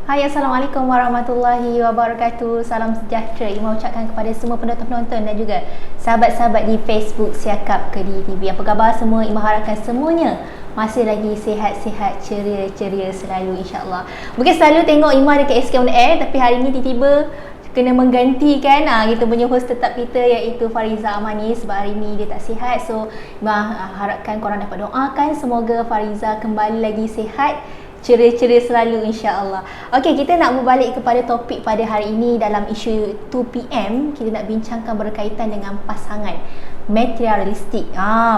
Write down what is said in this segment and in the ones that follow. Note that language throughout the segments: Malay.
Hai, Assalamualaikum warahmatullahi wabarakatuh. Salam sejahtera Ima ucapkan kepada semua penonton-penonton dan juga sahabat-sahabat di Facebook Siakap Kediri TV. Apa khabar semua? Ima harapkan semuanya masih lagi sihat-sihat, ceria-ceria selalu, insyaAllah. Mungkin selalu tengok Ima dekat SK On Air, tapi hari ni tiba-tiba kena menggantikan kita punya host tetap kita, iaitu Fariza Amani, sebab hari ni dia tak sihat. So Ima harapkan korang dapat doakan semoga Fariza kembali lagi sihat, ceria-ceria selalu, insya-Allah. Okey, kita nak berbalik kepada topik pada hari ini. Dalam isu 2PM, kita nak bincangkan berkaitan dengan pasangan materialistik.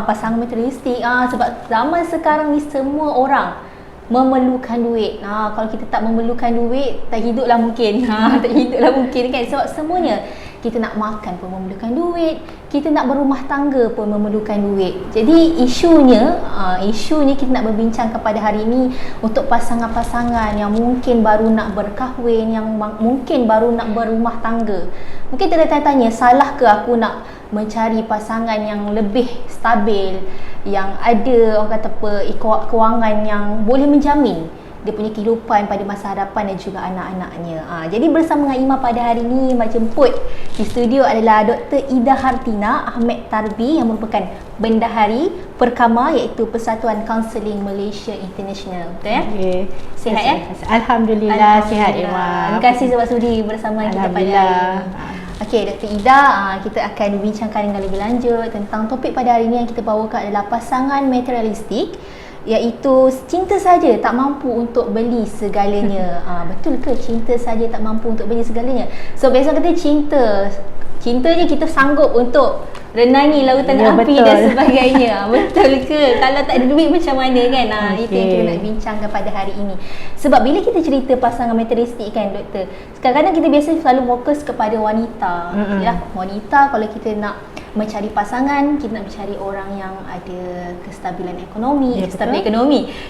Pasangan materialistik. Sebab zaman sekarang ni semua orang memerlukan duit. Kalau kita tak memerlukan duit, tak hiduplah mungkin. Tak hiduplah mungkin kan. Sebab semuanya, kita nak makan pun memerlukan duit, kita nak berumah tangga pun memerlukan duit. Jadi isunya kita nak berbincang kepada hari ini untuk pasangan-pasangan yang mungkin baru nak berkahwin, yang mungkin baru nak berumah tangga. Mungkin tertanya-tanya, salah ke aku nak mencari pasangan yang lebih stabil, yang ada orang kata kewangan yang boleh menjamin dia punya kehidupan pada masa hadapan dan juga anak-anaknya. Jadi bersama dengan Ima pada hari ini, Ima jemput di studio adalah Dr. Ida Hartina Ahmed Tarbi yang merupakan Bendahari Perkama, iaitu Persatuan Kaunseling Malaysia International. Betul ya? Okay. Sihat ya? Alhamdulillah, sihat Ima. Terima kasih sebab sudi bersama kita pada hari ini. Okey, Dr. Ida, kita akan berbincangkan dengan lebih lanjut tentang topik pada hari ini yang kita bawakan adalah pasangan materialistik, iaitu cinta saja tak mampu untuk beli segalanya. Betul ke cinta saja tak mampu untuk beli segalanya? So biasa kata cinta je kita sanggup untuk renangi lautan api betul. Dan sebagainya. Betul ke? Kalau tak ada duit macam mana kan? Itu yang kita nak bincangkan pada hari ini. Sebab bila kita cerita pasangan materialistik kan, doktor, kadang-kadang kita biasa selalu fokus kepada wanita. Yalah, wanita kalau kita nak mencari pasangan, kita nak mencari orang yang ada kestabilan ekonomi,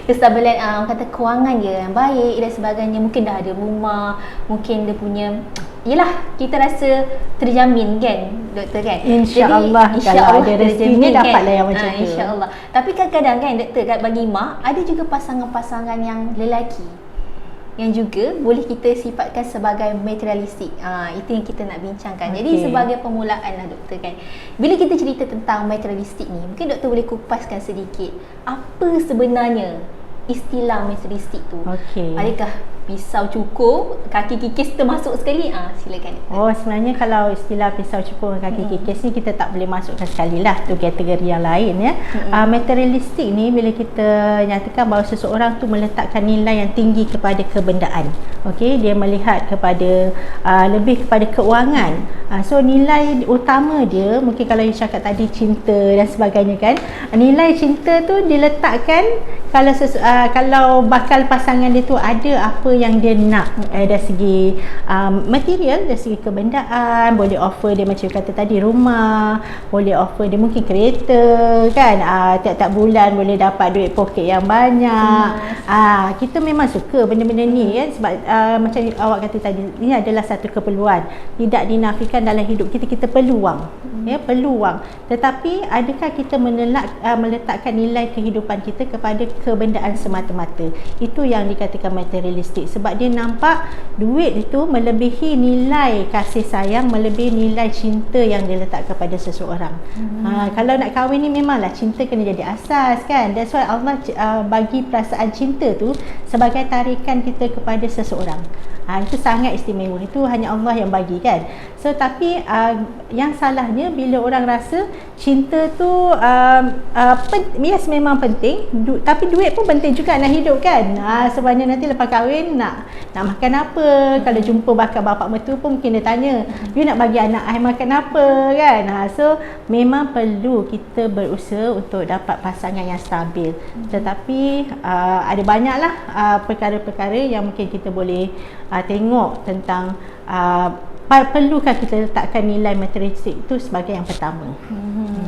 kestabilan kata kewangan dia yang baik dan sebagainya. Mungkin dah ada rumah, mungkin dia punya, yelah, kita rasa terjamin kan, doktor kan? InsyaAllah kalau ada rezekinya dapatlah yang macam tu. InsyaAllah. Tapi kadang-kadang kan, doktor, bagi mak ada juga pasangan-pasangan yang lelaki yang juga boleh kita sifatkan sebagai materialistik. Itu yang kita nak bincangkan. Jadi sebagai permulaan lah, doktor kan, bila kita cerita tentang materialistik ni, mungkin doktor boleh kupaskan sedikit apa sebenarnya istilah materialistik tu. Adakah pisau cukur, kaki kikis termasuk sekali? Silakan. Sebenarnya kalau istilah pisau cukur, kaki kikis ni kita tak boleh masukkan sekali lah, tu kategori yang lain ya. Materialistik ni bila kita nyatakan bahawa seseorang tu meletakkan nilai yang tinggi kepada kebendaan. Dia melihat kepada lebih kepada keuangan. So nilai utama dia, mungkin kalau you cakap tadi cinta dan sebagainya kan, nilai cinta tu diletakkan kalau bakal pasangan dia tu ada apa yang dia nak dari segi material, dari segi kebendaan, boleh offer dia macam kata tadi rumah, boleh offer dia mungkin kereta kan, tiap-tiap bulan boleh dapat duit poket yang banyak. Kita memang suka benda-benda ni kan, sebab macam awak kata tadi, ini adalah satu keperluan, tidak dinafikan dalam hidup kita, kita peluang peluang. Tetapi adakah kita meletakkan nilai kehidupan kita kepada kebendaan semata-mata? Itu yang dikatakan materialistik, sebab dia nampak duit itu melebihi nilai kasih sayang, melebihi nilai cinta yang dia letak kepada seseorang. Kalau nak kahwin ni memanglah cinta kena jadi asas kan. That's why Allah bagi perasaan cinta tu sebagai tarikan kita kepada seseorang. Itu sangat istimewa, itu hanya Allah yang bagi kan. So tapi yang salahnya bila orang rasa cinta tu yes memang penting, tapi duit pun penting juga nak hidup kan. Sebenarnya nanti lepas kahwin nak makan apa, kalau jumpa bakal bapak mertua pun mungkin dia tanya, you nak bagi anak I makan apa kan. So memang perlu kita berusaha untuk dapat pasangan yang stabil. Tetapi ada banyaklah perkara-perkara yang mungkin kita boleh tengok tentang perlukah kita letakkan nilai materialistik itu sebagai yang pertama.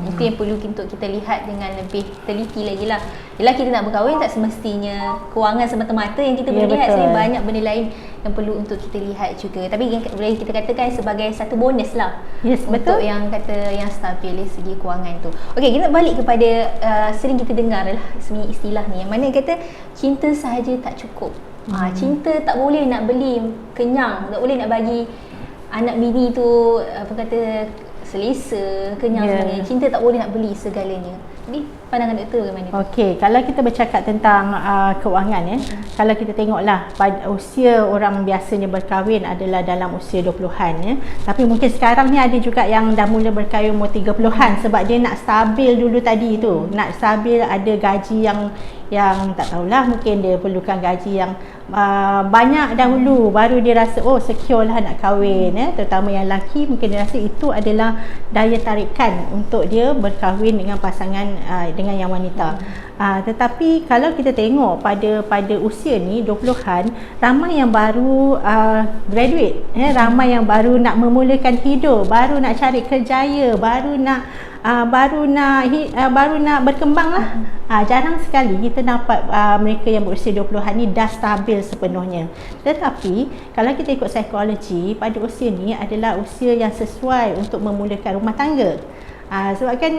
Itu yang perlu untuk kita lihat dengan lebih teliti lagi lah. Yelah, kita nak berkahwin tak semestinya kewangan semata-mata yang kita boleh lihat. Sebenarnya banyak benda lain yang perlu untuk kita lihat juga. Tapi boleh kita katakan sebagai satu bonus lah. Untuk yang kata yang stabil dari segi kewangan tu. Okey, kita balik kepada sering kita dengar lah sebenarnya istilah ni, yang mana kata cinta sahaja tak cukup. Cinta tak boleh nak beli kenyang, tak boleh nak bagi anak bini tu apa kata selesa, kenyang sebagainya. Cinta tak boleh nak beli segalanya. Jadi pandangan doktor bagaimana? Okey, kalau kita bercakap tentang kewangan kalau kita tengoklah pada usia orang biasanya berkahwin adalah dalam usia 20-an Tapi mungkin sekarang ni ada juga yang dah mula berkahwin umur 30-an sebab dia nak stabil dulu tadi tu. Nak stabil, ada gaji yang tak tahulah, mungkin dia perlukan gaji yang banyak dahulu baru dia rasa secure lah nak kahwin terutama yang lelaki mungkin dia rasa itu adalah daya tarikan untuk dia berkahwin dengan pasangan dengan yang wanita. Tetapi kalau kita tengok pada usia ni 20-an, ramai yang baru graduate ramai yang baru nak memulakan hidup, baru nak cari kerjaya, baru nak berkembang lah. Jarang sekali kita dapat mereka yang berusia 20-an ni dah stabil sepenuhnya. Tetapi kalau kita ikut psikologi, pada usia ni adalah usia yang sesuai untuk memulakan rumah tangga. Sebab kan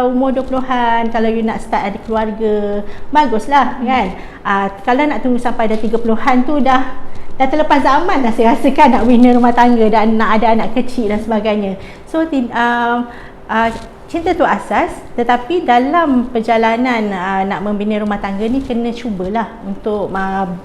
umur 20-an kalau you nak start ada keluarga, baguslah kan. Kalau nak tunggu sampai dah 30-an tu dah terlepas zaman dah, saya rasakan nak bina rumah tangga dan nak ada anak kecil dan sebagainya. So cinta tu asas, tetapi dalam perjalanan nak membina rumah tangga ni kena cubalah untuk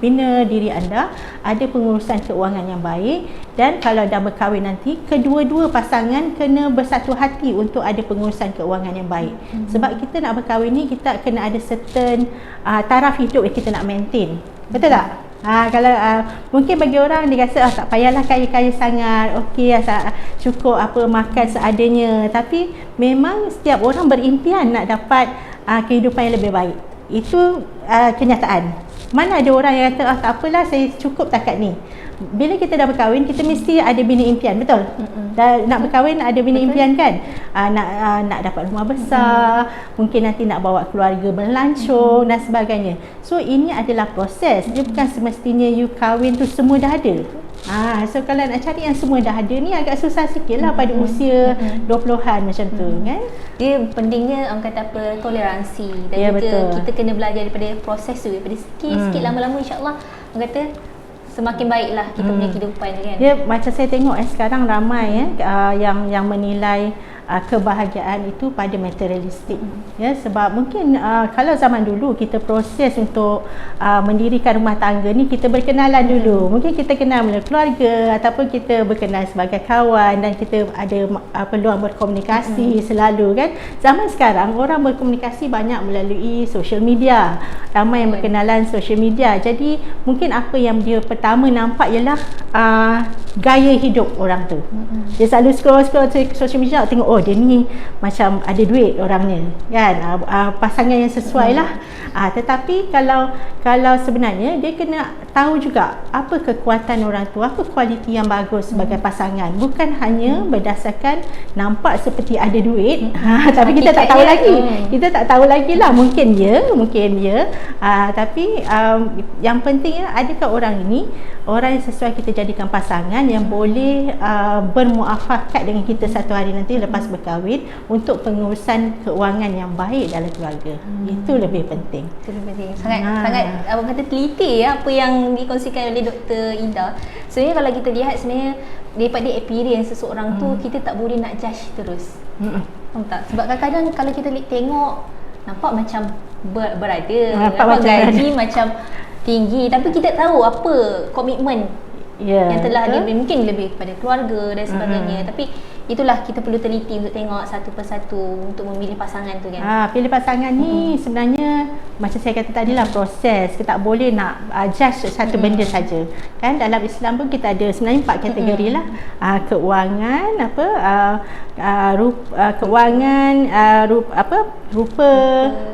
bina diri anda, ada pengurusan keuangan yang baik, dan kalau dah berkahwin nanti kedua-dua pasangan kena bersatu hati untuk ada pengurusan keuangan yang baik. Sebab kita nak berkahwin ni kita kena ada certain taraf hidup yang kita nak maintain. Betul tak? Kalau mungkin bagi orang dia rasa tak payahlah kaya-kaya sangat, okey cukup apa makan seadanya, tapi memang setiap orang berimpian nak dapat kehidupan yang lebih baik. Itu kenyataan. Mana ada orang yang kata tak apalah saya cukup takat ni. Bila kita dah berkahwin, kita mesti ada bina impian, betul? Nak berkahwin ada bina impian kan? Nak dapat rumah besar, mungkin nanti nak bawa keluarga berlancong dan sebagainya. So ini adalah proses. Dia bukan semestinya you kahwin tu semua dah ada. So kalau nak cari yang semua dah ada ni agak susah sikit lah pada usia 20-an macam tu kan. Dia pentingnya orang kata apa, toleransi, dan juga betul, kita kena belajar daripada proses tu, daripada sikit lama-lama insya-Allah orang kata semakin baiklah kita punya kehidupan kan. Dia macam saya tengok sekarang ramai yang menilai kebahagiaan itu pada materialistik sebab mungkin kalau zaman dulu kita proses untuk mendirikan rumah tangga ni, kita berkenalan dulu, mungkin kita kenal melalui keluarga ataupun kita berkenal sebagai kawan dan kita ada peluang berkomunikasi selalu kan. Zaman sekarang orang berkomunikasi banyak melalui social media, ramai yang berkenalan social media, jadi mungkin apa yang dia pertama nampak ialah gaya hidup orang tu. Dia selalu scroll social media, tengok dia ni macam ada duit orangnya kan, pasangan yang sesuai lah. Tetapi kalau sebenarnya dia kena tahu juga apa kekuatan orang tu, apa kualiti yang bagus sebagai pasangan, bukan hanya berdasarkan nampak seperti ada duit tapi kita tak tahu lagi. Kita tak tahu lagi lah, mungkin ya tapi yang pentingnya adakah orang ini orang yang sesuai kita jadikan pasangan, yang boleh bermuafakat dengan kita satu hari nanti lepas berkahwin untuk pengurusan keuangan yang baik dalam keluarga. Itu lebih penting. Itu lebih penting. Sangat abang kata teliti apa yang dikongsikan oleh Dr. Ida. Sebenarnya kalau kita lihat sebenarnya daripada experience seseorang tu, kita tak boleh nak judge terus. Faham tak? Sebab kadang-kadang kalau kita tengok nampak macam berada, nampak gaji macam tinggi, tapi kita tahu apa komitmen yang telah dia mungkin lebih kepada keluarga dan sebagainya. Tapi itulah kita perlu teliti untuk tengok satu persatu untuk memilih pasangan tu kan. Pilih pasangan ni sebenarnya macam saya kata tadi lah, proses. Kita tak boleh nak judge satu benda saja. Kan dalam Islam pun kita ada sebenarnya 4 kategori lah. Keuangan, rupa,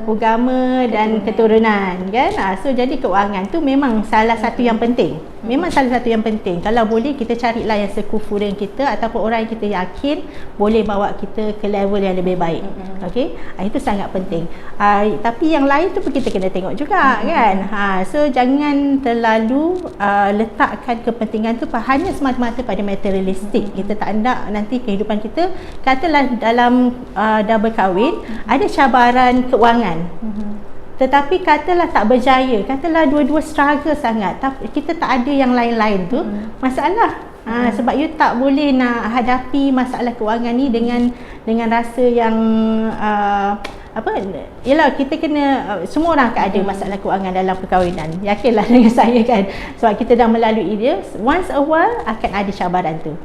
agama dan keturunan kan. So jadi keuangan tu memang salah satu yang penting. Memang salah satu yang penting. Kalau boleh kita carilah yang sekufu dengan kita ataupun orang yang kita yakin boleh bawa kita ke level yang lebih baik. Okey, itu sangat penting. Tapi yang lain tu pun kita kena tengok juga kan. So jangan terlalu letakkan kepentingan tu hanya semata-mata pada materialistik. Kita tak nak nanti kehidupan kita, katalah dalam dah berkahwin ada cabaran keuangan. Tetapi katalah tak berjaya, katalah dua-dua struggle sangat, tapi kita tak ada yang lain-lain tu, masalah. Sebab you tak boleh nak hadapi masalah kewangan ni dengan rasa yang yalah, kita kena, semua orang akan ada masalah kewangan dalam perkahwinan, yakinlah dengan saya kan, sebab kita dah melalui dia. Once a while akan ada cabaran tu.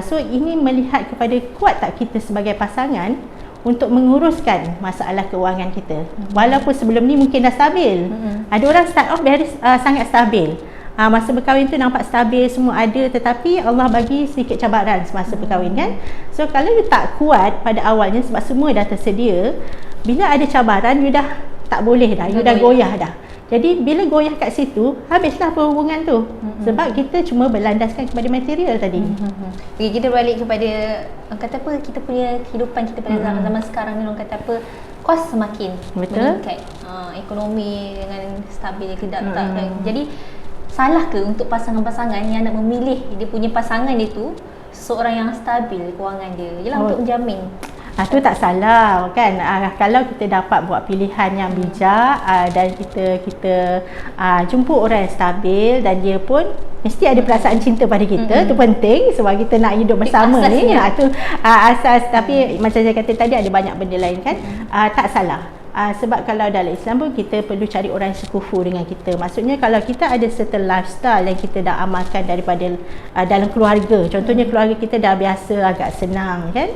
So ini melihat kepada kuat tak kita sebagai pasangan untuk menguruskan masalah kewangan kita. Walaupun sebelum ni mungkin dah stabil. Ada orang start off sangat stabil. Masa berkahwin tu nampak stabil, semua ada, tetapi Allah bagi sedikit cabaran semasa berkahwin kan. So kalau you tak kuat pada awalnya sebab semua dah tersedia, bila ada cabaran you dah tak boleh dah, you dah goyah dah. Jadi bila goyah kat situ, habislah perhubungan tu. Sebab kita cuma berlandaskan kepada material tadi. Okay, kita balik kepada kata apa, kita punya kehidupan kita pada zaman sekarang ni, orang kata apa, kos semakin meningkat. Ekonomi dengan stabil tidak tak. Jadi salah ke untuk pasangan-pasangan yang nak memilih dia punya pasangan itu seseorang yang stabil kewangan dia? Yalah, untuk menjamin. Tu tak salah kan. Kalau kita dapat buat pilihan yang bijak, dan kita jumpa orang yang stabil dan dia pun mesti ada perasaan cinta pada kita, tu penting sebab kita nak hidup bersama ni. Tu asas. Tapi macam saya kata tadi, ada banyak benda lain kan. Tak salah. Sebab kalau dalam Islam pun kita perlu cari orang yang sekufu dengan kita. Maksudnya kalau kita ada certain lifestyle yang kita dah amalkan daripada dalam keluarga, contohnya keluarga kita dah biasa agak senang kan,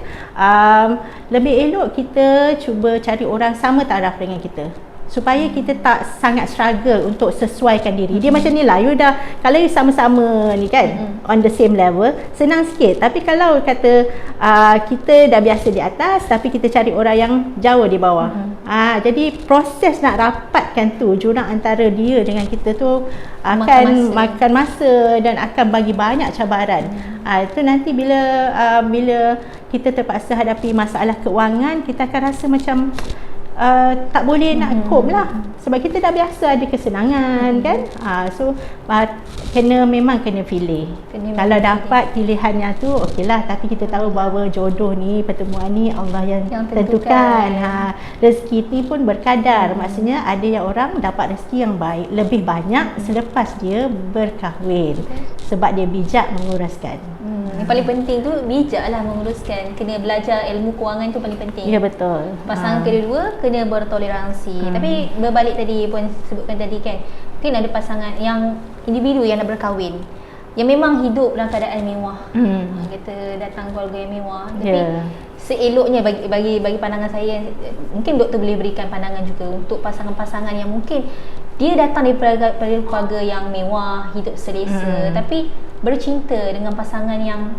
lebih elok kita cuba cari orang sama taraf dengan kita, supaya kita tak sangat struggle untuk sesuaikan diri. Dia macam ni lah, you dah, kalau you sama-sama ni kan, on the same level, senang sikit. Tapi kalau kata kita dah biasa di atas, tapi kita cari orang yang jauh di bawah, jadi proses nak rapatkan tu, jurang antara dia dengan kita tu akan makan masa dan akan bagi banyak cabaran. Itu nanti bila kita terpaksa hadapi masalah keuangan, kita akan rasa macam tak boleh nak cope lah, sebab kita dah biasa ada kesenangan kan. So memang kena pilih. Kalau dapat pilihannya tu okeylah, tapi kita tahu bahawa jodoh ni, pertemuan ni Allah yang tentukan. Rezeki ni pun berkadar. Maksudnya ada yang orang dapat rezeki yang baik lebih banyak selepas dia berkahwin, sebab dia bijak menguruskan. Yang paling penting tu bijaklah menguruskan. Kena belajar ilmu kewangan tu paling penting. Ya, betul. Pasangan kedua kena bertoleransi. Tapi berbalik tadi pun sebutkan tadi kan, mungkin ada pasangan yang individu yang dah berkahwin, yang memang hidup dalam keadaan mewah. Kita datang keluarga yang mewah. Tapi seeloknya bagi pandangan saya, mungkin doktor boleh berikan pandangan juga untuk pasangan-pasangan yang mungkin dia datang daripada keluarga yang mewah, hidup selesa, tapi bercinta dengan pasangan yang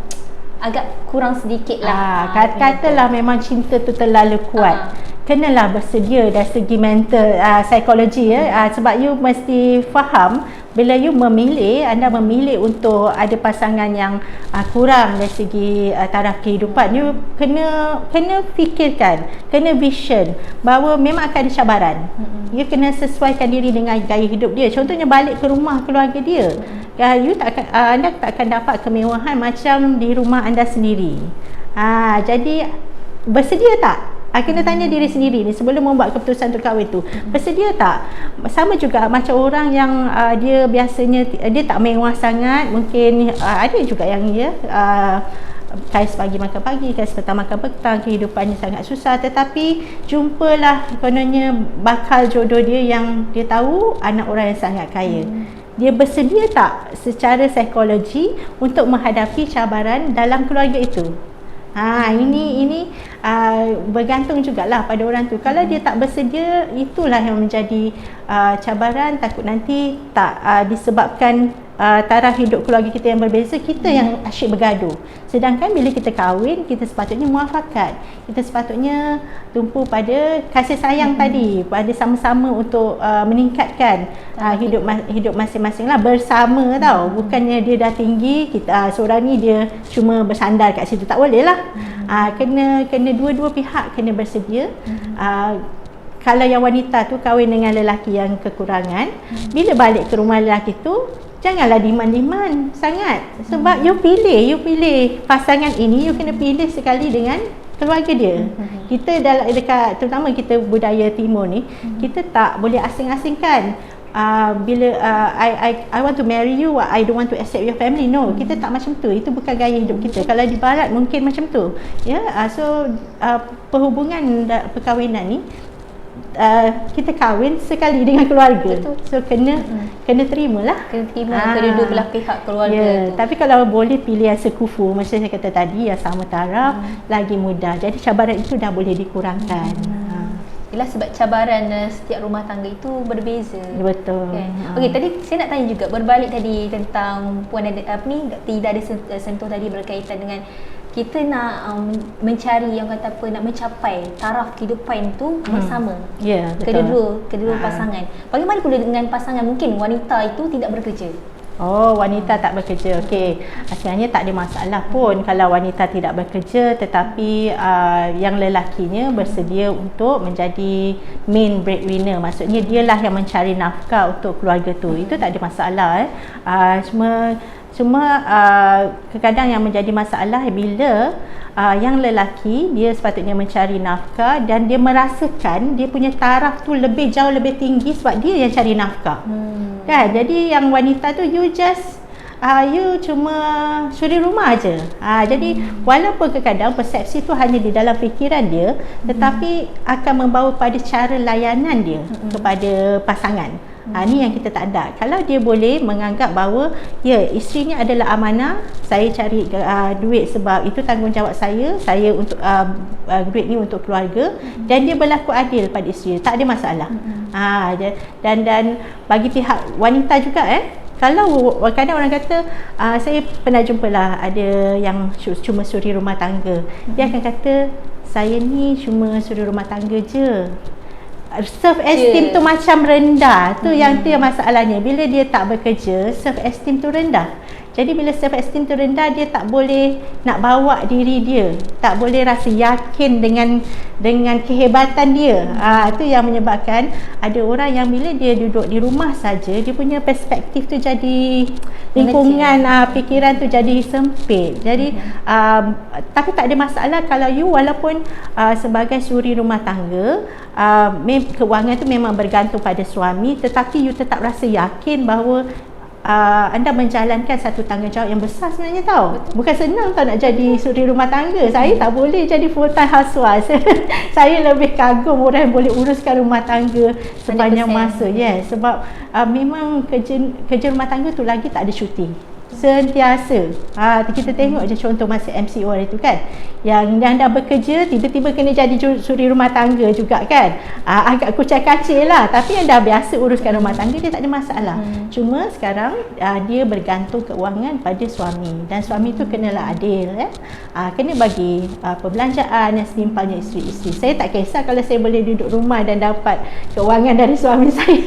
agak kurang sedikit lah. Katalah memang cinta tu terlalu kuat. Kenalah bersedia dari segi mental, psikologi ya. Sebab you mesti faham, bila you memilih, anda memilih untuk ada pasangan yang kurang dari segi taraf kehidupan, you kena fikirkan, kena vision bahawa memang akan ada cabaran. You kena sesuaikan diri dengan gaya hidup dia. Contohnya balik ke rumah keluarga dia, anda tak akan dapat kemewahan macam di rumah anda sendiri. Jadi bersedia tak? Kena tanya diri sendiri ni sebelum membuat keputusan untuk kahwin tu. Bersedia tak? Sama juga macam orang yang dia biasanya dia tak mewah sangat, mungkin ada juga yang kais pagi makan pagi, kais petang makan petang, kehidupannya sangat susah, tetapi jumpalah kononnya bakal jodoh dia yang dia tahu anak orang yang sangat kaya. Dia bersedia tak secara psikologi untuk menghadapi cabaran dalam keluarga itu? Ini bergantung jugalah pada orang tu. Kalau dia tak bersedia, itulah yang menjadi cabaran. Takut nanti tak disebabkan taraf hidup keluarga kita yang berbeza, kita yang asyik bergaduh. Sedangkan bila kita kahwin, kita sepatutnya muafakat. Kita sepatutnya tumpu pada kasih sayang tadi, pada sama-sama untuk meningkatkan hidup masing-masing lah, bersama tau. Bukannya dia dah tinggi, kita seorang ni dia cuma bersandar kat situ, tak boleh lah. Kena dua-dua pihak kena bersedia. Kalau yang wanita tu kahwin dengan lelaki yang kekurangan, bila balik ke rumah lelaki tu, janganlah demand sangat. Sebab you pilih pasangan ini, you kena pilih sekali dengan keluarga dia. Kita dekat terutama kita budaya timur ni, kita tak boleh asing-asingkan. Bila I want to marry you, I don't want to accept your family. No, kita tak macam tu. Itu bukan gaya hidup kita. Kalau di barat mungkin macam tu. Ya, so perhubungan perkahwinan ni kita kahwin sekali dengan keluarga. Betul. So kena terimalah. Kena terima kedua belah pihak keluarga tu. Tapi kalau boleh pilih yang sekufu, macam saya kata tadi, yang sama taraf, lagi mudah. Jadi cabaran itu dah boleh dikurangkan. Ialah sebab cabaran setiap rumah tangga itu berbeza. Betul. Kan? Okey, tadi saya nak tanya juga berbalik tadi tentang puan ada tidak ada sentuh tadi berkaitan dengan kita nak mencari yang kata apa, nak mencapai taraf kehidupan tu bersama. Ya, betul. Kedua pasangan. Bagaimana pula dengan pasangan mungkin wanita itu tidak bekerja? Oh, wanita tak bekerja. Okey. Sebenarnya tak ada masalah pun kalau wanita tidak bekerja, tetapi yang lelakinya bersedia untuk menjadi main breadwinner. Maksudnya dialah yang mencari nafkah untuk keluarga tu. Itu tak ada masalah. Cuma kadang-kadang yang menjadi masalah bila yang lelaki dia sepatutnya mencari nafkah dan dia merasakan dia punya taraf tu jauh lebih tinggi sebab dia yang cari nafkah. Kan? Jadi yang wanita tu you cuma suri rumah aje. Jadi walaupun kadang-kadang persepsi tu hanya di dalam fikiran dia, tetapi akan membawa pada cara layanan dia kepada pasangan. Ni yang kita tak ada. Kalau dia boleh menganggap bahawa ya, isteri ni adalah amanah, saya cari duit sebab itu tanggungjawab saya untuk duit ni untuk keluarga, dan dia berlaku adil pada isteri, tak ada masalah. Dan bagi pihak wanita juga kalau kadang orang kata saya pernah jumpalah ada yang cuma suri rumah tangga. Dia akan kata saya ni cuma suri rumah tangga je. Self esteem tu macam rendah. Tu yang masalahnya. Bila dia tak bekerja, self esteem tu rendah. Jadi bila self esteem tu rendah, dia tak boleh nak bawa diri dia, tak boleh rasa yakin dengan kehebatan dia. Itu yang menyebabkan ada orang yang bila dia duduk di rumah saja, dia punya perspektif tu jadi lingkungan fikiran tu jadi sempit. Jadi tapi tak ada masalah kalau you walaupun sebagai suri rumah tangga, kewangan tu memang bergantung pada suami, tetapi you tetap rasa yakin bahawa anda menjalankan satu tanggungjawab yang besar sebenarnya tau. Betul. Bukan senang tau nak jadi suri rumah tangga. Saya tak boleh jadi full time housewife. Saya lebih kagum orang yang boleh uruskan rumah tangga sepanjang 100%. Masa. Yes, sebab memang kerja rumah tangga tu lagi tak ada cuti. Sentiasa. Kita tengok je contoh masa MCO hari tu kan, yang dah bekerja tiba-tiba kena jadi suri rumah tangga juga kan. Agak kucai-kacir lah, tapi yang dah biasa uruskan rumah tangga dia tak ada masalah. Cuma sekarang dia bergantung keuangan pada suami, dan suami tu kenalah adil kena bagi perbelanjaan yang setimpalnya isteri-isteri. Saya tak kisah kalau saya boleh duduk rumah dan dapat keuangan dari suami saya.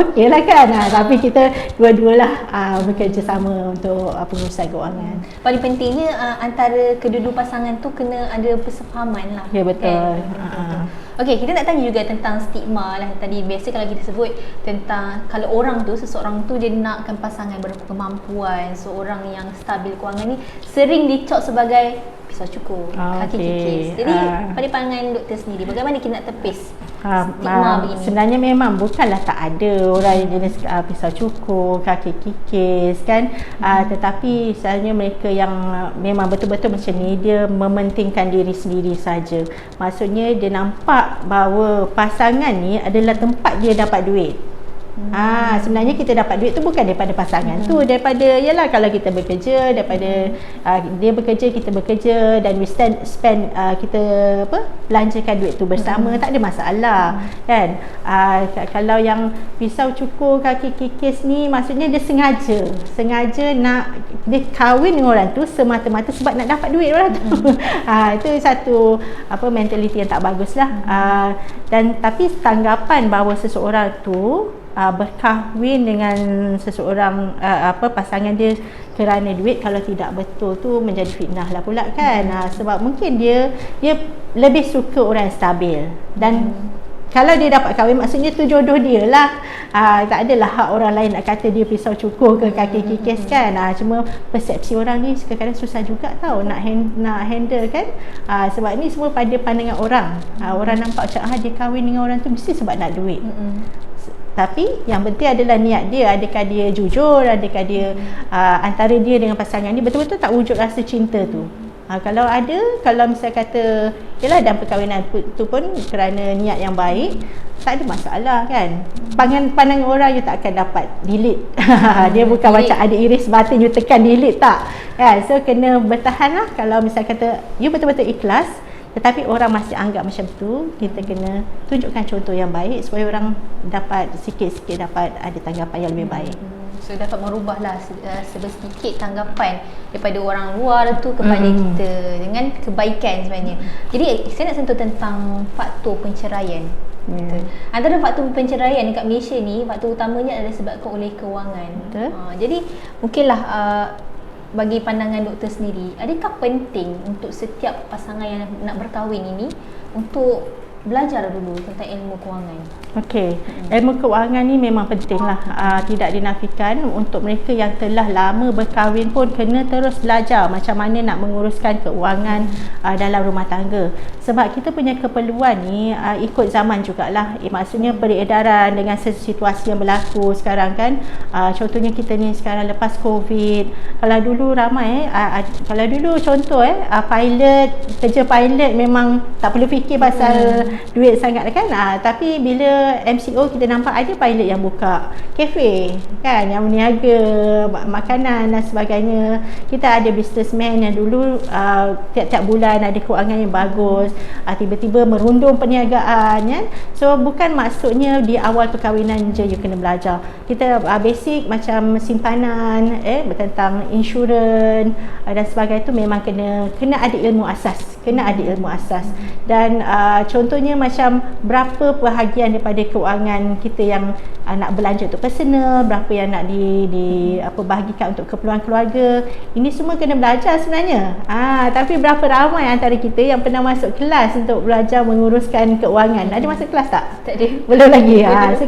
Okey lah kan. Tapi kita dua-dualah bekerja sama untuk pengurusan keuangan. Paling pentingnya antara kedua-dua pasangan tu kena ada persefahaman lah. Ya, betul. Okey, kita nak tanya juga tentang stigma lah. Tadi biasa kalau kita sebut tentang kalau seseorang tu dia nakkan pasangan berkemampuan, seorang yang stabil kewangan ni sering dicop sebagai pisau cukur, kaki kikis. Jadi pada pandangan doktor sendiri, bagaimana kita nak tepis stigma begini? Sebenarnya memang bukanlah tak ada orang yang jenis pisau cukur, kaki kikis kan. Tetapi sebenarnya mereka yang memang betul-betul macam ni, dia mementingkan diri sendiri saja. Maksudnya dia nampak bahawa pasangan ni adalah tempat dia dapat duit. Sebenarnya kita dapat duit tu bukan daripada pasangan tu, daripada yalah kalau kita bekerja, daripada dia bekerja, kita bekerja, dan we spend kita belanjakan duit tu bersama, tak ada masalah kan. Kalau yang pisau cukur, kaki kikis ni maksudnya dia sengaja nak dia kahwin dengan orang tu semata-mata sebab nak dapat duit orang tu. Itu satu mentaliti yang tak baguslah. Dan tapi tanggapan bahawa seseorang tu berkahwin dengan seseorang pasangan dia kerana duit, kalau tidak betul tu menjadi fitnah lah pula kan. Sebab mungkin dia lebih suka orang yang stabil, dan Kalau dia dapat kahwin, maksudnya tu jodoh dia lah. Tak adalah hak orang lain nak kata dia pisau cukur ke kaki kikis kan. Cuma persepsi orang ni kadang-kadang susah juga tau nak handle kan. Sebab ni semua pada pandangan orang. Orang nampak macam dia kahwin dengan orang tu mesti sebab nak duit. Tapi yang penting adalah niat dia. Adakah dia jujur, adakah dia antara dia dengan pasangan ni betul-betul tak wujud rasa cinta tu. Kalau ada, kalau misalnya kata yalah dalam perkahwinan tu pun kerana niat yang baik, tak ada masalah kan. Pandangan orang you tak akan dapat delete. Dia bukan macam ada iris button you tekan delete, tak kan. So kena bertahan lah. Kalau misalnya kata you betul-betul ikhlas tetapi orang masih anggap macam tu, kita kena tunjukkan contoh yang baik supaya orang dapat sikit-sikit dapat ada tanggapan yang lebih baik. So dapat merubahlah sedikit tanggapan daripada orang luar tu kepada kita dengan kebaikan sebenarnya. Jadi saya nak sentuh tentang faktor penceraian. Antara faktor penceraian dekat Malaysia ni, faktor utamanya adalah disebabkan oleh kewangan. Jadi mungkinlah bagi pandangan doktor sendiri, adakah penting untuk setiap pasangan yang nak berkahwin ini untuk belajar dulu tentang ilmu kewangan? Okey, ilmu kewangan ni memang penting lah. Tidak dinafikan untuk mereka yang telah lama berkahwin pun kena terus belajar macam mana nak menguruskan keuangan dalam rumah tangga. Sebab kita punya keperluan ni ikut zaman jugalah. Maksudnya peredaran dengan situasi yang berlaku sekarang kan. Contohnya kita ni sekarang lepas COVID. Kalau dulu ramai kalau dulu contoh pilot, kerja pilot memang tak perlu fikir pasal duit sangat kan. Tapi bila MCO kita nampak ada pilot yang buka kafe kan, yang meniaga makanan dan sebagainya. Kita ada businessman yang dulu tiap-tiap bulan ada kewangan yang bagus, tiba-tiba merundung perniagaan kan. So bukan maksudnya di awal perkahwinan je you kena belajar. Kita basic macam simpanan tentang insurans dan sebagainya tu memang kena ada ilmu asas, dan contohnya macam berapa bahagian daripada keuangan kita yang nak belanja untuk personal, berapa yang nak bahagikan untuk keperluan keluarga. Ini semua kena belajar sebenarnya. Tapi berapa ramai antara kita yang pernah masuk kelas untuk belajar menguruskan keuangan? Ada masuk kelas tak? Tak ada. Belum lagi. So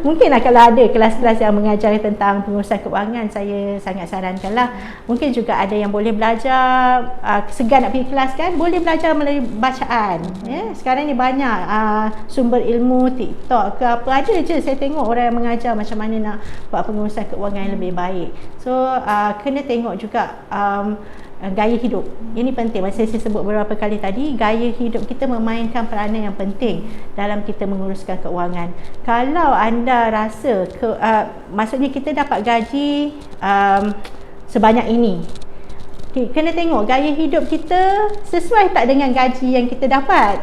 mungkinlah kalau ada kelas-kelas yang mengajar tentang pengurusan keuangan, saya sangat sarankanlah. Mungkin juga ada yang boleh belajar segan nak pergi kelas kan, boleh belajar melalui bacaan. Sekarang ni banyak sumber ilmu, TikTok ke apa, ada je saya tengok orang yang mengajar macam mana nak buat pengurusan keuangan yang lebih baik. So kena tengok juga gaya hidup. Ini penting. Macam saya sebut beberapa kali tadi, gaya hidup kita memainkan peranan yang penting dalam kita menguruskan keuangan. Kalau anda rasa maksudnya kita dapat gaji sebanyak ini, kena tengok gaya hidup kita sesuai tak dengan gaji yang kita dapat.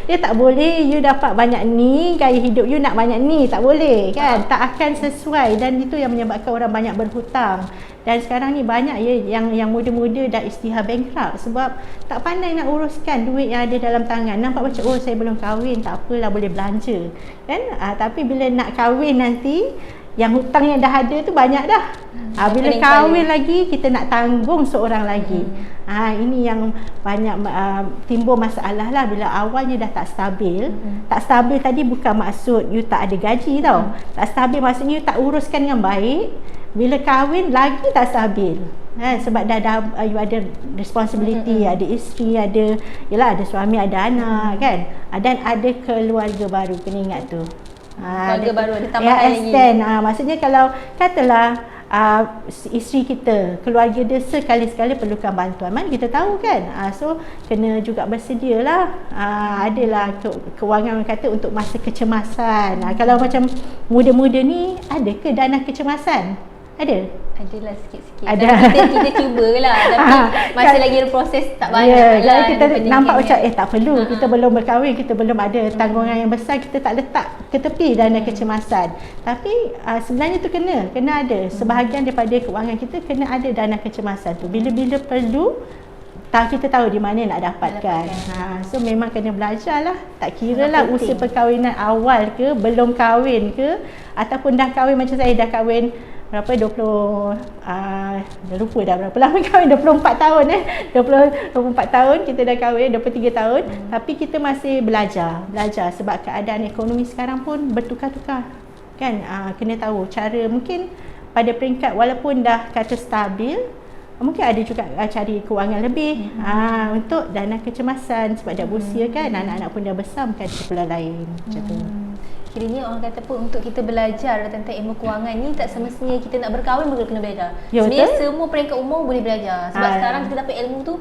Dia tak boleh you dapat banyak ni, gaya hidup you nak banyak ni, tak boleh kan. Tak akan sesuai, dan itu yang menyebabkan orang banyak berhutang. Dan sekarang ni banyak yang muda-muda dah isytihar bankrupt sebab tak pandai nak uruskan duit yang ada dalam tangan. Nampak macam saya belum kahwin, tak apalah, boleh belanja kan. Tapi bila nak kahwin nanti, yang hutang yang dah ada tu banyak dah. Bila kahwin lagi, kita nak tanggung seorang lagi. Ini yang banyak timbul masalah lah bila awalnya dah tak stabil. Tak stabil tadi bukan maksud you tak ada gaji tau. Tak stabil maksudnya you tak uruskan dengan baik. Bila kahwin lagi tak stabil. Sebab dah you ada responsibility, ada isteri, ada suami, ada anak kan. Dan ada keluarga baru, kena ingat tu. Keluarga baru ada tambahan lagi. Maksudnya kalau katalah isteri kita, keluarga dia sekali-sekala perlukan bantuan, mana kita tahu kan. So kena juga bersedialah. Adalah kewangan kata untuk masa kecemasan. Kalau macam muda-muda ni, ada ke dana kecemasan? Adalah sikit-sikit. Kita cubalah, tapi masih lagi proses tak banyak lah. Kita nampak macam tak perlu, kita belum berkahwin, kita belum ada tanggungan yang besar, kita tak letak ke tepi dana kecemasan. Tapi sebenarnya tu kena ada sebahagian daripada kewangan kita, kena ada dana kecemasan tu. Bila-bila perlu, kita tahu di mana nak dapatkan. So memang kena belajar lah. Tak kira lah usia perkahwinan awal ke, belum kahwin ke, ataupun dah kahwin macam saya dah kahwin berapa 20 dah lupa dah berapa lama kahwin, 24 tahun 24 tahun kita dah kahwin, 23 tahun tapi kita masih belajar sebab keadaan ekonomi sekarang pun bertukar-tukar kan. Kena tahu cara, mungkin pada peringkat walaupun dah kata stabil, mungkin ada juga cari kewangan lebih untuk dana kecemasan sebab dah berusia kan, anak-anak pun dah besar, mungkin ada keperluan lain macam tu. Kiranya orang kata pun untuk kita belajar tentang ilmu kewangan ni tak semestinya kita nak berkahwin baru kena belajar. Ya, sebenarnya betul? semua peringkat umur boleh belajar. Sebab sekarang kita dapat ilmu tu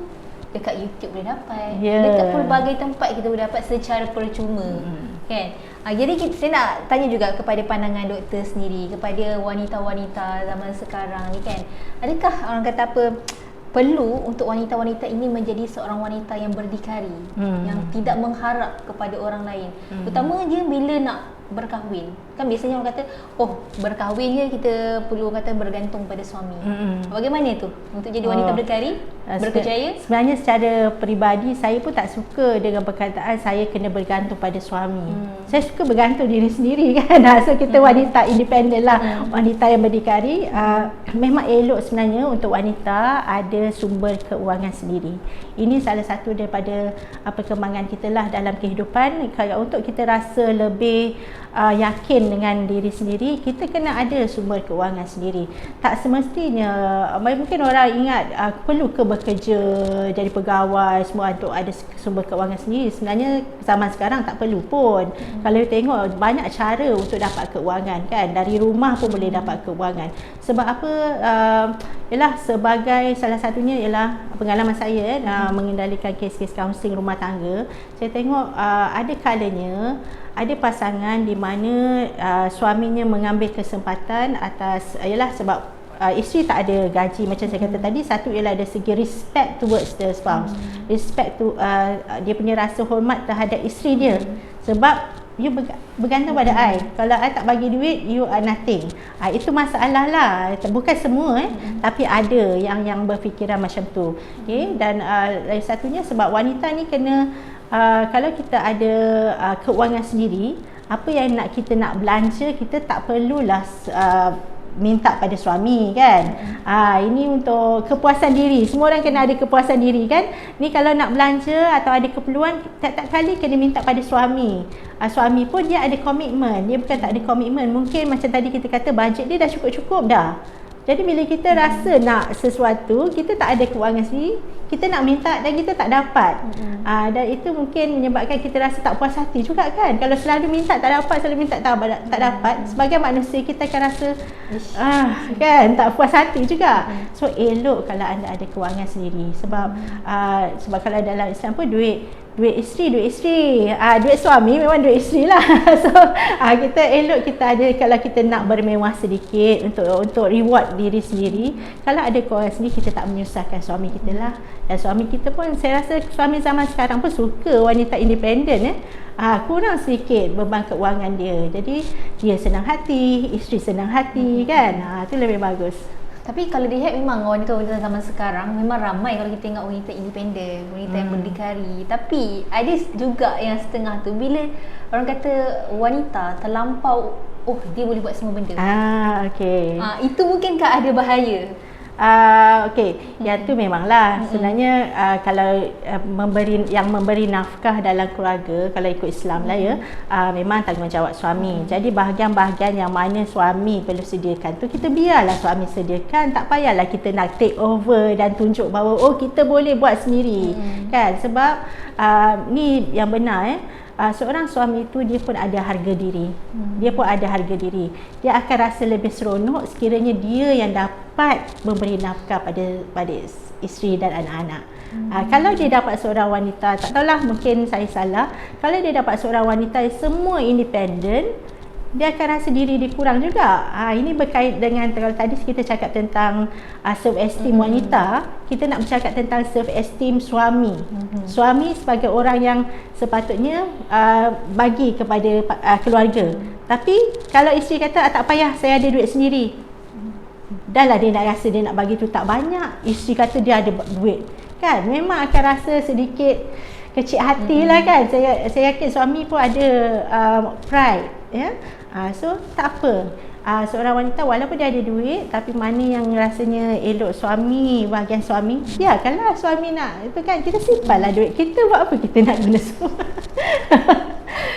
dekat YouTube boleh dapat. Dekat pelbagai tempat kita boleh dapat secara percuma. Kan? Jadi saya nak tanya juga kepada pandangan doktor sendiri, kepada wanita-wanita zaman sekarang ni kan. Adakah orang kata apa, perlu untuk wanita-wanita ini menjadi seorang wanita yang berdikari, yang tidak mengharap kepada orang lain, terutamanya bila nak berkahwin. Kan biasanya orang kata, oh berkahwin je kita perlu kata bergantung pada suami. Bagaimana tu untuk jadi wanita berdikari, berkejaya? Sebenarnya secara peribadi saya pun tak suka dengan perkataan saya kena bergantung pada suami. Saya suka bergantung diri sendiri kan. So kita wanita independen lah, wanita yang berdikari. Memang elok sebenarnya untuk wanita ada sumber keuangan sendiri. Ini salah satu daripada perkembangan kita lah dalam kehidupan. Kalau untuk kita rasa lebih yakin dengan diri sendiri, kita kena ada sumber keuangan sendiri. Tak semestinya, mungkin orang ingat perlu ke bekerja jadi pegawai semua untuk ada sumber keuangan sendiri. Sebenarnya zaman sekarang tak perlu pun. Kalau tengok banyak cara untuk dapat keuangan kan, dari rumah pun boleh dapat keuangan. Sebab apa? Ialah sebagai salah satunya ialah pengalaman saya mengendalikan kes-kes kaunseling rumah tangga. Saya tengok ada kalanya ada pasangan di mana suaminya mengambil kesempatan atas ialah sebab isteri tak ada gaji macam saya kata tadi. Satu ialah dari segi respect towards the spouse, respect to dia punya rasa hormat terhadap isteri dia. Sebab you bergantung pada I. Kalau I tak bagi duit, you are nothing. Itu masalah lah. Bukan semua tapi ada yang berfikiran macam tu. Okay? Dan lagi satunya sebab wanita ni kena kalau kita ada keuangan sendiri, apa yang kita nak belanja, kita tak perlulah minta pada suami kan. Ini untuk kepuasan diri. Semua orang kena ada kepuasan diri kan. Ni kalau nak belanja atau ada keperluan, tak kali kena minta pada suami. Suami pun dia ada komitmen. Dia bukan tak ada komitmen. Mungkin macam tadi kita kata bajet dia dah cukup-cukup dah. Jadi bila kita rasa nak sesuatu, kita tak ada keuangan sendiri, kita nak minta dan kita tak dapat. Dan itu mungkin menyebabkan kita rasa tak puas hati juga kan. Kalau selalu minta tak dapat, selalu minta tak dapat, sebagai manusia kita akan rasa kan tak puas hati juga. So elok kalau anda ada keuangan sendiri. Sebab kalau dalam Islam pun duit isteri, duit suami memang duit isteri lah. So kita elok kita ada, kalau kita nak bermewah sedikit untuk reward diri sendiri, kalau ada keuangan sendiri kita tak menyusahkan suami kita lah. Dan suami kita pun, saya rasa suami zaman sekarang pun suka wanita independen kurang sedikit beban keuangan dia. Jadi dia senang hati, isteri senang hati kan. Itu lebih bagus. Tapi kalau dilihat memang wanita-wanita zaman sekarang memang ramai kalau kita tengok wanita independen, wanita yang berdikari. Tapi ada juga yang setengah tu bila orang kata wanita terlampau, dia boleh buat semua benda. Okey. Itu mungkinkah ada bahaya? Okey, yang tu memanglah sebenarnya kalau memberi nafkah dalam keluarga, kalau ikut Islam lah ya, memang tanggungjawab suami. Jadi bahagian-bahagian yang mana suami perlu sediakan tu kita biarlah suami sediakan, tak payahlah kita nak take over dan tunjuk bahawa kita boleh buat sendiri. Kan, sebab ni yang benar seorang suami itu dia pun ada harga diri. Dia pun ada harga diri. Dia akan rasa lebih seronok sekiranya dia yang dapat memberi nafkah pada isteri dan anak-anak. Kalau dia dapat seorang wanita, tak tahulah mungkin saya salah, kalau dia dapat seorang wanita yang semua independen, dia akan rasa diri dia kurang juga. Ini berkait dengan kalau tadi kita cakap tentang self esteem wanita, kita nak bercakap tentang self esteem suami. Suami sebagai orang yang sepatutnya bagi kepada keluarga. Tapi kalau isteri kata tak payah, saya ada duit sendiri, dahlah dia nak rasa dia nak bagi tu tak banyak. Isteri kata dia ada duit, kan memang akan rasa sedikit kecil hati lah kan. Saya yakin suami pun ada pride ya. So tak apa, seorang wanita walaupun dia ada duit, tapi mana yang rasanya elok suami, bahagian suami, biarkanlah suami nak. Itu kan kita simpanlah duit kita, buat apa kita nak guna semua.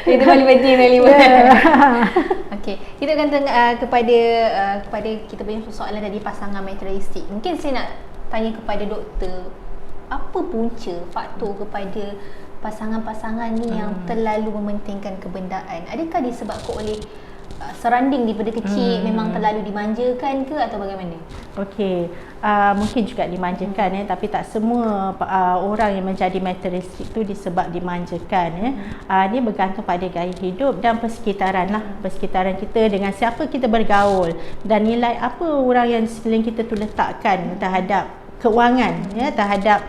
Itu paling penting sekali. Okey, kita akan kepada kita punya soalan dari pasangan materialistik. Mungkin saya nak tanya kepada doktor, apa punca faktor kepada pasangan-pasangan ni yang terlalu mementingkan kebendaan? Adakah disebabkan oleh seranding daripada kecil memang terlalu dimanjakan ke atau bagaimana? Okey, mungkin juga dimanjakan tapi tak semua orang yang menjadi materialistik tu disebab dimanjakan Dia bergantung pada gaya hidup dan persekitaran lah. Persekitaran kita, dengan siapa kita bergaul dan nilai apa orang yang sekeliling kita tu letakkan terhadap keuangan, terhadap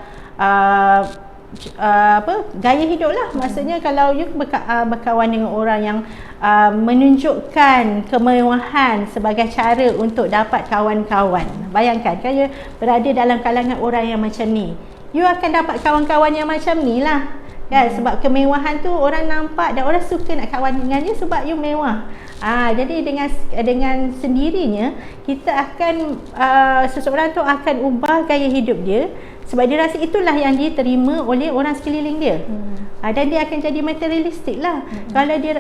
gaya hidup lah. Maksudnya kalau you berkawan dengan orang yang menunjukkan kemewahan sebagai cara untuk dapat kawan-kawan, bayangkan kan you berada dalam kalangan orang yang macam ni, you akan dapat kawan-kawan yang macam ni lah kan. Sebab kemewahan tu orang nampak dan orang suka nak kawan dengan you sebab you mewah. Jadi dengan sendirinya kita akan seseorang tu akan ubah gaya hidup dia sebab dia rasa itulah yang dia terima oleh orang sekeliling dia. Dan dia akan jadi materialistik lah. Kalau dia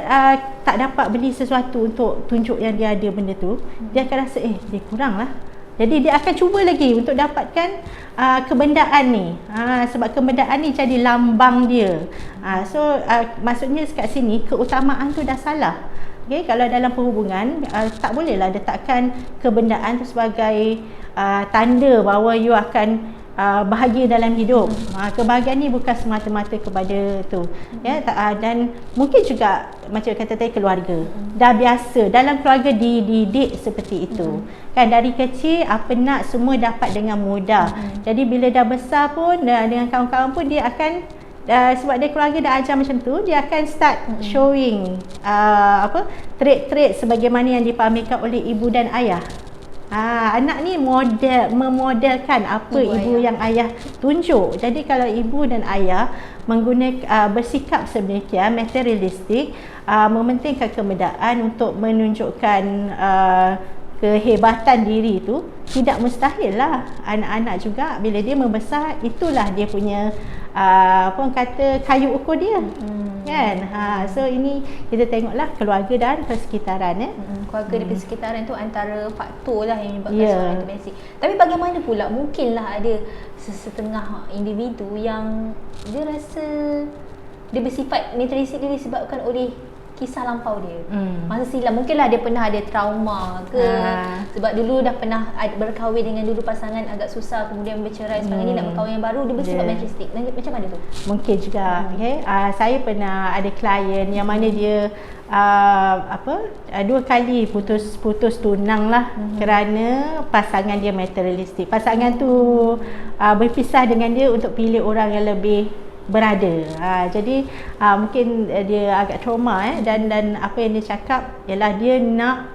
tak dapat beli sesuatu untuk tunjuk yang dia ada benda tu, dia akan rasa dia kurang lah. Jadi dia akan cuba lagi untuk dapatkan kebendaan ni. Sebab kebendaan ni jadi lambang dia. Maksudnya kat sini keutamaan tu dah salah. Okay, kalau dalam perhubungan tak bolehlah letakkan kebendaan tu sebagai tanda bahawa you akan bahagia dalam hidup. Kebahagiaan ni bukan semata-mata kepada tu dan mungkin juga macam kata tadi, keluarga dah biasa dalam keluarga dididik seperti itu kan. Dari kecil apa nak semua dapat dengan mudah. Jadi bila dah besar pun dengan kawan-kawan pun dia akan sebab dia keluarga dah ajar macam tu, dia akan start showing trait-trait sebagaimana yang dipamerkan oleh ibu dan ayah. Anak ni memodelkan apa ibu yang ayah tunjuk. Jadi kalau ibu dan ayah menggunakan bersikap sedemikian materialistik, mementingkan kebendaan untuk menunjukkan kehebatan diri tu, tidak mustahil lah anak-anak juga bila dia membesar itulah dia punya kayu ukur dia kan. So ini kita tengoklah keluarga dan persekitaran keluarga dan persekitaran tu antara faktor lah yang menyebabkan seorang materialistik. Tapi bagaimana pula mungkinlah ada setengah individu yang dia rasa dia bersifat materialistik dia disebabkan oleh kisah lampau dia. Masa silam mungkinlah dia pernah ada trauma ke, sebab dulu dah pernah berkahwin dengan dulu pasangan agak susah, kemudian bercerai, sekarang ni nak berkahwin yang baru, dia bersifat materialistik. Macam mana tu? Mungkin juga. Saya pernah ada klien yang mana dia 2 kali putus tunang lah kerana pasangan dia materialistik. Pasangan tu berpisah dengan dia untuk pilih orang yang lebih berada. Jadi mungkin dia agak trauma dan apa yang dia cakap ialah dia nak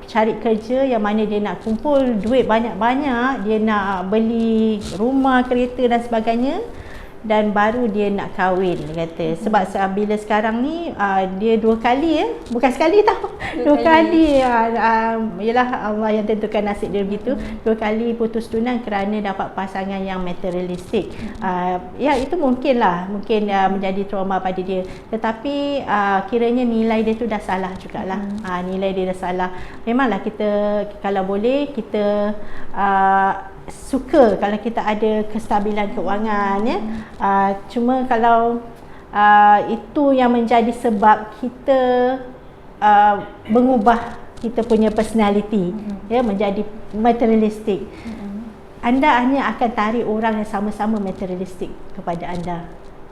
cari kerja yang mana dia nak kumpul duit banyak-banyak, dia nak beli rumah, kereta dan sebagainya, dan baru dia nak kahwin, dia kata. Sebab bila sekarang ni dia 2 kali bukan sekali tau, 2 kali ialah Allah yang tentukan nasib dia begitu. 2 kali putus tunang kerana dapat pasangan yang materialistik. Itu mungkin menjadi trauma pada dia, tetapi kiranya nilai dia tu dah salah jugalah. Nilai dia dah salah. Memanglah kita kalau boleh kita suka kalau kita ada kestabilan keuangan cuma kalau itu yang menjadi sebab kita mengubah kita punya personality menjadi materialistik, anda hanya akan tarik orang yang sama-sama materialistik kepada anda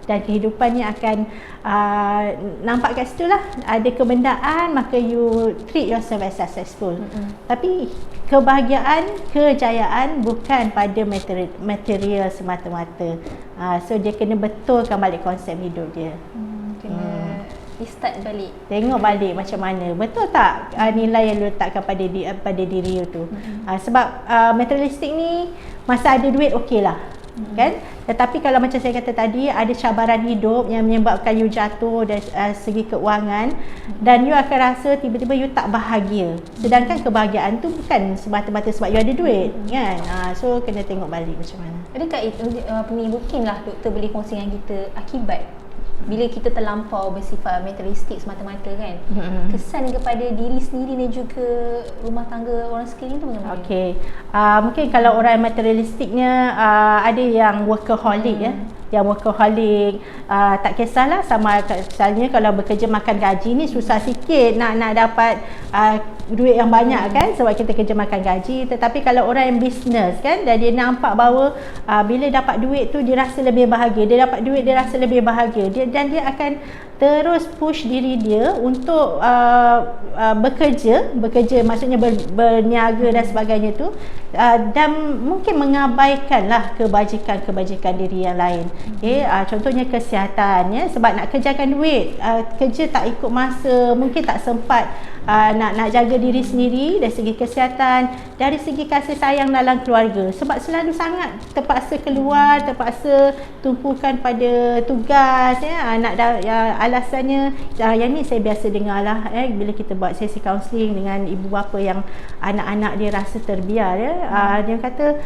dan kehidupannya akan nampak kat situ lah. Ada kebendaan, maka you treat yourself as successful. Tapi kebahagiaan, kejayaan bukan pada material semata-mata. So dia kena betulkan balik konsep hidup dia. Kena restart balik, tengok balik macam mana, betul tak nilai yang letakkan pada diri you tu. Sebab materialistik ni masa ada duit okey lah, kan. Tetapi kalau macam saya kata tadi, ada cabaran hidup yang menyebabkan you jatuh dari segi keuangan, dan you akan rasa tiba-tiba you tak bahagia. Sedangkan kebahagiaan tu bukan semata-mata sebab you ada duit, kan. So kena tengok balik macam mana. Adakah itu mungkinlah doktor boleh kongsi dengan kita akibat bila kita terlampau bersifat materialistik semata-mata, kan, kesan kepada diri sendiri dan juga rumah tangga orang sekeliling tu bagaimana? Okey, mungkin kalau orang materialistiknya, ada yang workaholic ya. Yang workaholic, tak kisahlah, sama misalnya kalau bekerja makan gaji ni susah sikit nak dapat duit yang banyak, kan, sebab kita kerja makan gaji. Tetapi kalau orang yang bisnes, kan, dan dia nampak bahawa bila dapat duit tu dia rasa lebih bahagia, dia dapat duit dia rasa lebih bahagia, dan dia akan terus push diri dia untuk bekerja maksudnya berniaga dan sebagainya tu, dan mungkin mengabaikanlah kebajikan diri yang lain. Contohnya kesihatan, ya, sebab nak kerjakan duit, kerja tak ikut masa, mungkin tak sempat nak jaga diri sendiri dari segi kesihatan, dari segi kasih sayang dalam keluarga, sebab selalu sangat terpaksa keluar, terpaksa tumpukan pada tugas, ya, alasannya yang ni saya biasa dengar lah, bila kita buat sesi kaunseling dengan ibu bapa yang anak-anak dia rasa terbiar, ya, dia kata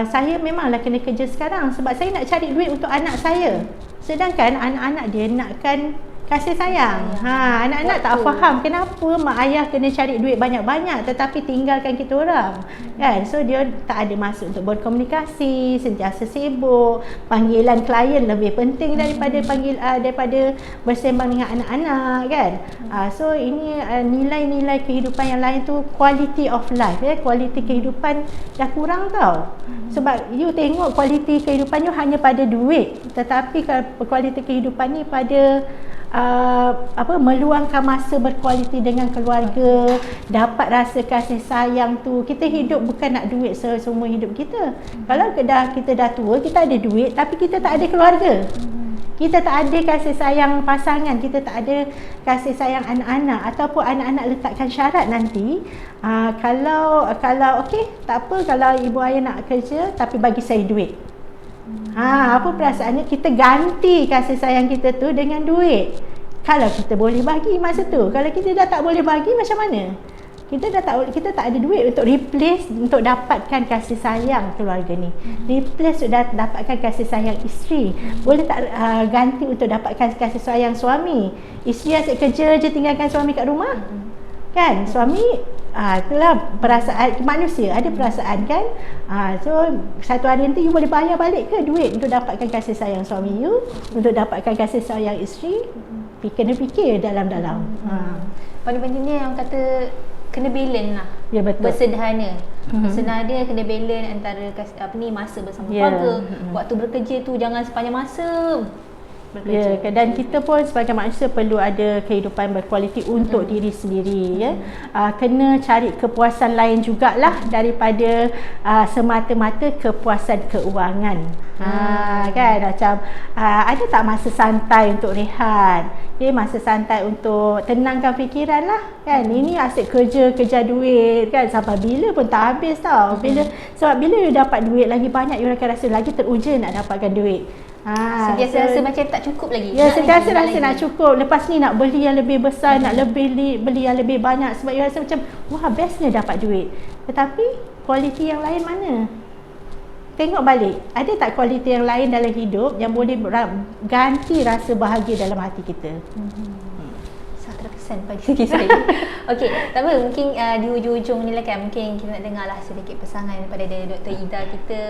saya memanglah kena kerja sekarang sebab saya nak cari duit untuk anak saya, sedangkan anak-anak dia nakkan kasih sayang. Anak-anak tak faham kenapa mak ayah kena cari duit banyak-banyak tetapi tinggalkan kita orang, kan. So dia tak ada masa untuk berkomunikasi, sentiasa sibuk, panggilan klien lebih penting daripada daripada bersembang dengan anak-anak, kan. So ini nilai-nilai kehidupan yang lain tu, quality of life, ya, kualiti kehidupan dah kurang tau. Sebab you tengok kualiti kehidupan you hanya pada duit, tetapi kualiti kehidupan ni pada meluangkan masa berkualiti dengan keluarga, dapat rasa kasih sayang tu. Kita hidup bukan nak duit semua hidup kita. Kalau kita dah tua, kita ada duit tapi kita tak ada keluarga, kita tak ada kasih sayang pasangan, kita tak ada kasih sayang anak-anak, ataupun anak-anak letakkan syarat nanti, kalau okey, tak apa kalau ibu ayah nak kerja tapi bagi saya duit. Apa perasaannya kita ganti kasih sayang kita tu dengan duit? Kalau kita boleh bagi masa tu. Kalau kita dah tak boleh bagi, macam mana? Kita tak ada duit untuk replace, untuk dapatkan kasih sayang keluarga ni. Replace untuk dapatkan kasih sayang isteri. Boleh tak ganti untuk dapatkan kasih sayang suami? Isteri asyik kerja je, tinggalkan suami kat rumah, kan? Suami itulah perasaan manusia, ada perasaan, kan. So satu hari nanti you boleh bayar balik ke duit untuk dapatkan kasih sayang suami you, untuk dapatkan kasih sayang isteri? Kena fikir dalam-dalam. Paling pentingnya yang kata kena balance lah. Ya, betul. Bersederhana. Bersederhana, kena balance antara masa bersama keluarga. Waktu bekerja tu jangan sepanjang masa bekerja. Ya, dan kita pun sebagai manusia perlu ada kehidupan berkualiti untuk diri sendiri, ya. Kena cari kepuasan lain jugalah daripada semata-mata kepuasan keuangan. Kan, macam ada tak masa santai untuk rehat, masa santai untuk tenangkan fikiran lah, kan. Ini asyik kerja duit, kan, sampai bila pun tak habis tau. Sebab bila you dapat duit lagi banyak, you akan rasa lagi teruja nak dapatkan duit. Sentiasa rasa macam tak cukup lagi. Ya, sentiasa rasa nak cukup. Lepas ni nak beli yang lebih besar, nak beli yang lebih banyak, sebab you rasa macam wah, bestnya dapat duit. Tetapi kualiti yang lain mana? Tengok balik, ada tak kualiti yang lain dalam hidup yang boleh ganti rasa bahagia dalam hati kita? Sangat terkesan pada diri saya. Okey, tak apa, mungkin di hujung-hujung ni lah, kan, mungkin kita nak dengarlah sedikit pesangan daripada Dr. Ida kita,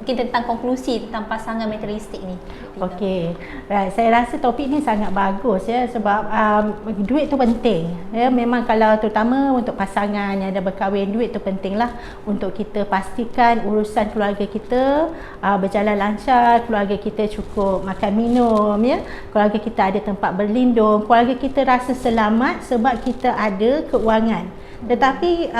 mungkin tentang konklusi tentang pasangan materialistik ni. Okey, saya rasa topik ni sangat bagus, ya, sebab duit tu penting, ya. Memang kalau terutama untuk pasangan yang dah berkahwin, duit tu penting lah untuk kita pastikan urusan keluarga kita berjalan lancar, keluarga kita cukup makan minum, ya, keluarga kita ada tempat berlindung, keluarga kita rasa selamat sebab kita ada keuangan. Tetapi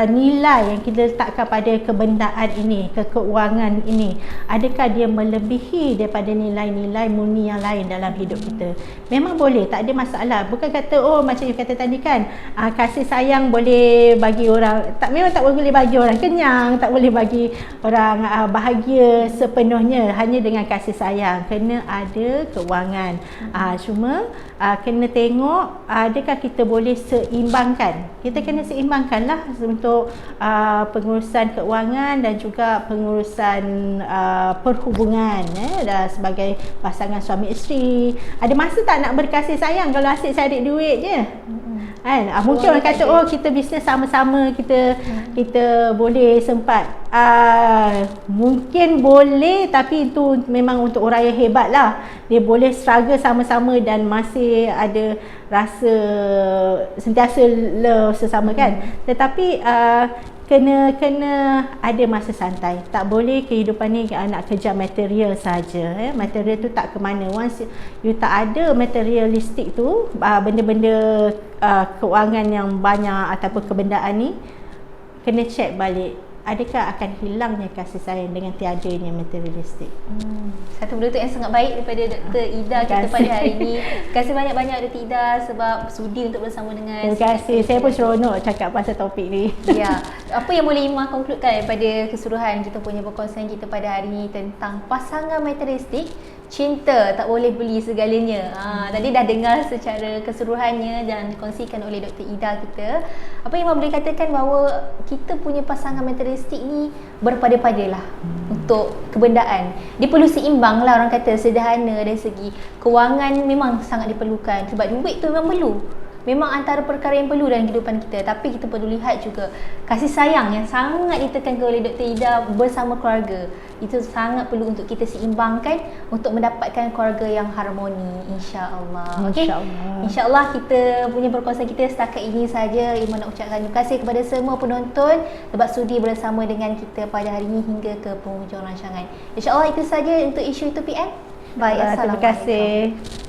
nilai yang kita letakkan pada kebendaan ini, keuangan ini, adakah dia melebihi daripada nilai-nilai murni yang lain dalam hidup kita? Memang boleh, tak ada masalah. Bukan kata macam you kata tadi kan, kasih sayang boleh bagi orang, memang tak boleh bagi orang kenyang, tak boleh bagi orang bahagia sepenuhnya hanya dengan kasih sayang. Kena ada keuangan. Cuma kena tengok adakah kita boleh seimbangkan. Kita kena seimbangkanlah untuk pengurusan keuangan dan juga pengurusan perhubungan dan sebagai pasangan suami isteri. Ada masa tak nak berkasih sayang kalau asyik cari duit je? Kan? Mungkin orang kata kita bisnes sama-sama, kita boleh sempat. Mungkin boleh, tapi itu memang untuk orang yang hebat lah. Dia boleh struggle sama-sama dan masih ada rasa sentiasa love sesama kan. Tetapi kena ada masa santai. Tak boleh kehidupan ni nak kejar material saja. Material tu tak ke mana. Once you tak ada materialistik tu, benda-benda keuangan yang banyak ataupun kebendaan ni, kena check balik. Adakah akan hilangnya kasih sayang dengan tiadanya materialistik? Satu penutup yang sangat baik daripada Dr. Ida kita pada hari ini. Terima kasih banyak-banyak Dr. Ida sebab sudi untuk bersama dengan. Terima kasih. Saya pun seronok cakap pasal topik ni. Ya. Apa yang boleh Imah konkludkan daripada keseluruhan kita punya perkongsian kita pada hari ini tentang pasangan materialistik? Cinta tak boleh beli segalanya. Tadi dah dengar secara keseluruhannya dan dikongsikan oleh Dr. Ida kita. Apa yang boleh katakan bahawa kita punya pasangan materialistik ni berpada-padalah untuk kebendaan. Dia perlu seimbang lah, orang kata sederhana dari segi kewangan memang sangat diperlukan sebab duit tu memang perlu. Memang antara perkara yang perlu dalam kehidupan kita. Tapi kita perlu lihat juga kasih sayang yang sangat ditekankan oleh Dr. Ida bersama keluarga. Itu sangat perlu untuk kita seimbangkan untuk mendapatkan keluarga yang harmoni, insya-Allah. Okey. Insya-Allah kita punya perkongsian kita setakat ini saja. Iman nak ucapkan terima kasih kepada semua penonton sebab sudi bersama dengan kita pada hari ini hingga ke penghujung rancangan. Insya-Allah itu saja untuk isu itu PM. Baik, assalamualaikum. Terima kasih.